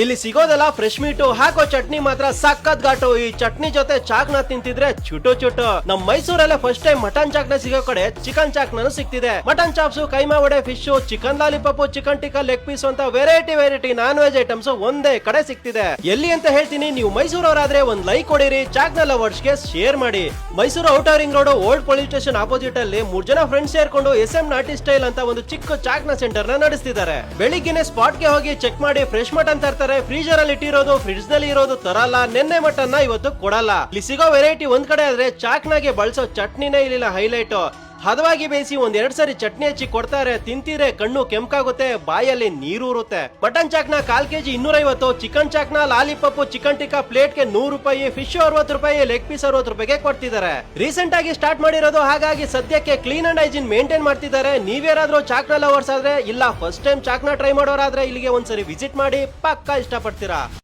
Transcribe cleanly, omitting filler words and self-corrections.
ಇಲ್ಲಿ ಸಿಗೋದಲ್ಲ fresh meet, ಹಾಕೋ ಚಟ್ನಿ ಮಾತ್ರ ಸಖತ್ ಘಾಟು. ಈ ಚಟ್ನಿ ಜೊತೆ ಚಾಕ್ನ ತಿಂತಿದ್ರೆ ಚುಟು ಚುಟು. ನಮ್ ಮೈಸೂರಲ್ಲೇ ಫಸ್ಟ್ ಟೈಮ್ ಮಟನ್ ಚಾಕ್ನ ಸಿಗೋ ಕಡೆ ಚಿಕನ್ ಚಾಕ್ನೂ ಸಿಗ್ತಿದೆ. Mutton chops, keema vada, fish, chicken lollipop, chicken tikka, leg piece ಅಂತ ವೆರೈಟಿ ನಾನ್ ವೆಜ್ ಐಟಮ್ಸ್ ಒಂದೇ ಕಡೆ ಸಿಗ್ತಿದೆ. ಎಲ್ಲಿ ಅಂತ ಹೇಳ್ತೀನಿ, ನೀವು ಮೈಸೂರವರಾದ್ರೆ ಒಂದ್ ಲೈಕ್ ಕೊಡಿರಿ, ಚಾಕ್ನ ಲವರ್ಸ್ಗೆ ಶೇರ್ ಮಾಡಿ. Mysuru outer ring road old police station opposite ಅಲ್ಲಿ 3 ಜನ ಫ್ರೆಂಡ್ಸ್ ಸೇರ್ಕೊಂಡು SM ನಾಟಿ ಸ್ಟೈಲ್ ಅಂತ ಒಂದು ಚಿಕ್ಕ ಚಾಕ್ನ ಸೆಂಟರ್ ನ ನಡೆಸ್ತಿದ್ದಾರೆ. ಬೆಳಿಗ್ಗೆನೆ ಸ್ಪಾಟ್ ಗೆ ಹೋಗಿ ಚೆಕ್ ಮಾಡಿ ಫ್ರೆಶ್ ಮಟನ್ ತರ್ತಾರೆ. ಫ್ರೀಜರ್ ಅಲ್ಲಿ ಇಟ್ಟಿರೋದು, ಫ್ರಿಡ್ಜ್ ನಲ್ಲಿ ಇರೋದು ತರಲ್ಲ. ನೆನ್ನೆ ಮಟನ್ ಇವತ್ತು ಕೊಡಲ್ಲ. ಇಲ್ಲಿ ಸಿಗೋ ವೆರೈಟಿ ಒಂದ್ ಕಡೆ ಆದ್ರೆ ಚಾಕ್ನಾಗೆ ಬಳಸೋ ಚಟ್ನಿನೇ ಇಲ್ಲಿನ ಹೈಲೈಟ್. ಹದವಾಗಿ ಬೇಯಿಸಿ 1-2 ಸರಿ ಚಟ್ನಿ ಹಚ್ಚಿ ಕೊಡ್ತಾರೆ. ತಿಂತೀರೆ ಕಣ್ಣು ಕೆಂಪಾಗುತ್ತೆ, ಬಾಯಲ್ಲಿ ನೀರೂರುತ್ತೆ. ಮಟನ್ ಚಾಕ್ನ 1/4 kg 250, ಚಿಕನ್ ಚಾಕ್ನ ಲಾಲಿಪಾಪ್, ಚಿಕನ್ ಟಿಕ್ಕಾ ಪ್ಲೇಟ್ಗೆ 100 ರೂಪಾಯಿ, ಫಿಶ್ 60 ರೂಪಾಯಿ, ಲೆಗ್ ಪೀಸ್ 60 ರೂಪಾಯಿಗೆ ಕೊಡ್ತಿದ್ದಾರೆ. ರೀಸೆಂಟ್ ಆಗಿ ಸ್ಟಾರ್ಟ್ ಮಾಡಿರೋದು, ಹಾಗಾಗಿ ಸದ್ಯಕ್ಕೆ ಕ್ಲೀನ್ ಅಂಡ್ ಹೈಜೀನ್ ಮೇಂಟೈನ್ ಮಾಡ್ತಿದ್ದಾರೆ. ನೀವ್ಯಾರಾದ್ರೂ ಚಾಕ್ನ ಲವರ್ಸ್ ಆದ್ರೆ, ಇಲ್ಲ ಫಸ್ಟ್ ಟೈಮ್ ಚಾಕ್ನ ಟ್ರೈ ಮಾಡೋರಾದ್ರೆ ಇಲ್ಲಿಗೆ ಒಂದ್ಸರಿ ವಿಸಿಟ್ ಮಾಡಿ, ಪಕ್ಕಾ ಇಷ್ಟಪಡ್ತೀರಾ.